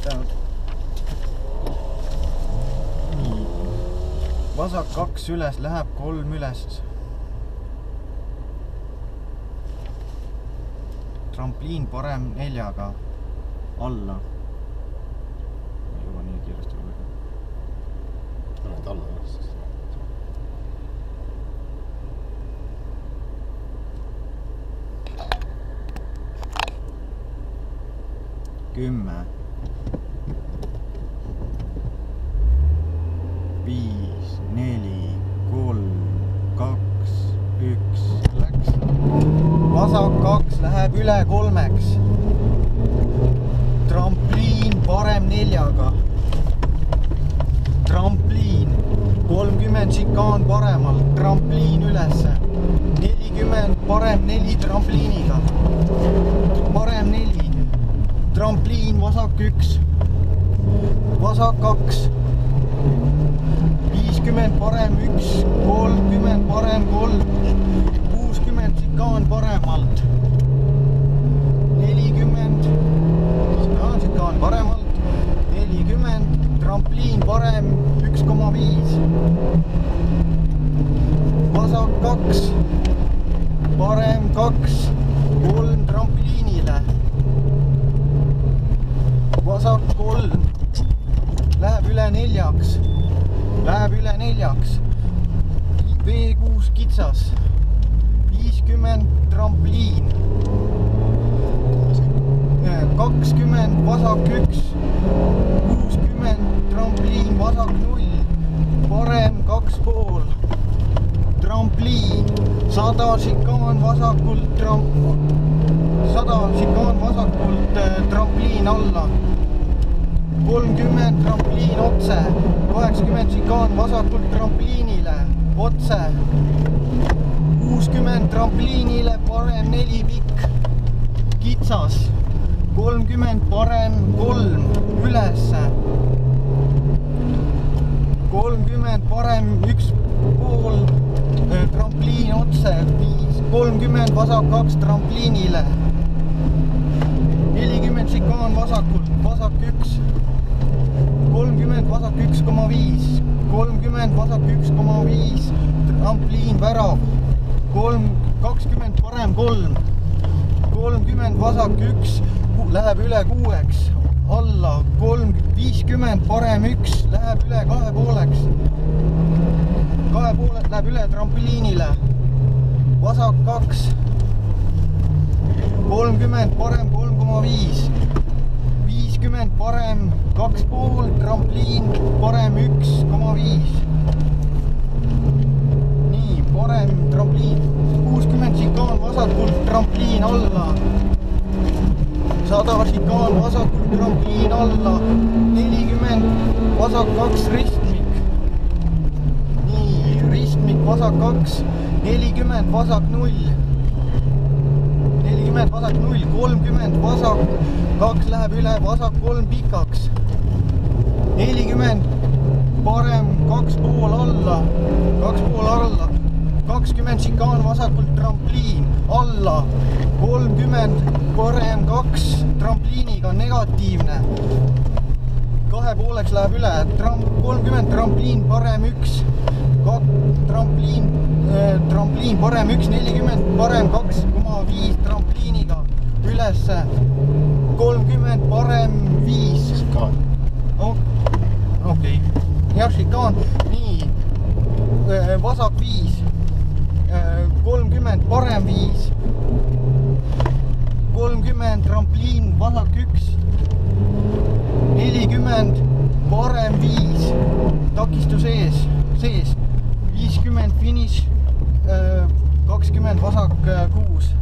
näitavad. Nii. Vasak 2 üles, läheb 3 üles. Trampliin parem 4-ga alla. Ma ei jõua nii kiiresti olla. Oled alla üles. 10 5 4 3 2 1 läks. Vasak 2 läheb üle 3-ks. Trampliin parem 4-ga. Trampliin 30 šikaan paremalt, trampliin ülesse. 40 parem 4 trampliiniga. Parem 4. Trampliin vasak 1. Vasak 2. 50 parem 1, 30 parem 3, 60 šikaan paremalt. 40 šikaan paremalt. 40 trampliin parem 1,5. Vasak 2. Parem 2, 3 trampliinile. Vasak 3. Läheb üle 4-ks. Läheb üle 4-ks. V6 kitsas. 50 trampliin. 20 vasak 1. 60 trampliin vasak 0. Parem 2,5. Trampliin. 100 šikaan vasakult 100 šikaan vasakult trampliin alla. 30 trampliin otse. 80 šikaan vasakult trampliinile otse. 60 trampliinile parem 4 pikk. Kitsas. 30 parem 3 ülesse. 30 parem 1,5 trampliin otse. 30 vasak 2 trampliinile. 40 šikaan vasakult, vasak 1. 30 vasak 1,5. 30 vasak 1,5 trampliin värav. 20 parem 3. 30 vasak 1 läheb üle 6-ks. Alla 50 parem 1 läheb üle 2,5-ks. 2,5 läheb üle trampliinile. Vasak 2. 30 parem 3,5. 50 parem 2,5 trampliin parem 1,5. Nii, parem trampliin. 60 šikaan vasakult trampliin alla. 100 šikaan vasakult trampliin alla. 40 vasak 2 ristmik. Nii, ristmik vasak 2. 40 vasak 0. 40 vasak 0, 30 vasak 2 läheb üle vasak 3 pikaks. 40 parem 2,5 alla. 2,5 alla. 20 šikaan vasakult trampliin alla. 30 parem 2 trampliiniga negatiivne. 2,5-ks läheb üle. 30 trampliin parem 1. Trampliin parem 1, 40 parem 2,5 trampliiniga ülesse. 30 parem 5. Šikaan. Okei. Jah, šikaan. Nii. Vasak 5. 30 parem 5. 30 trampliin vasak 1. 40 parem 5. Takistus sees. 50 finiš. 20 vasak 6.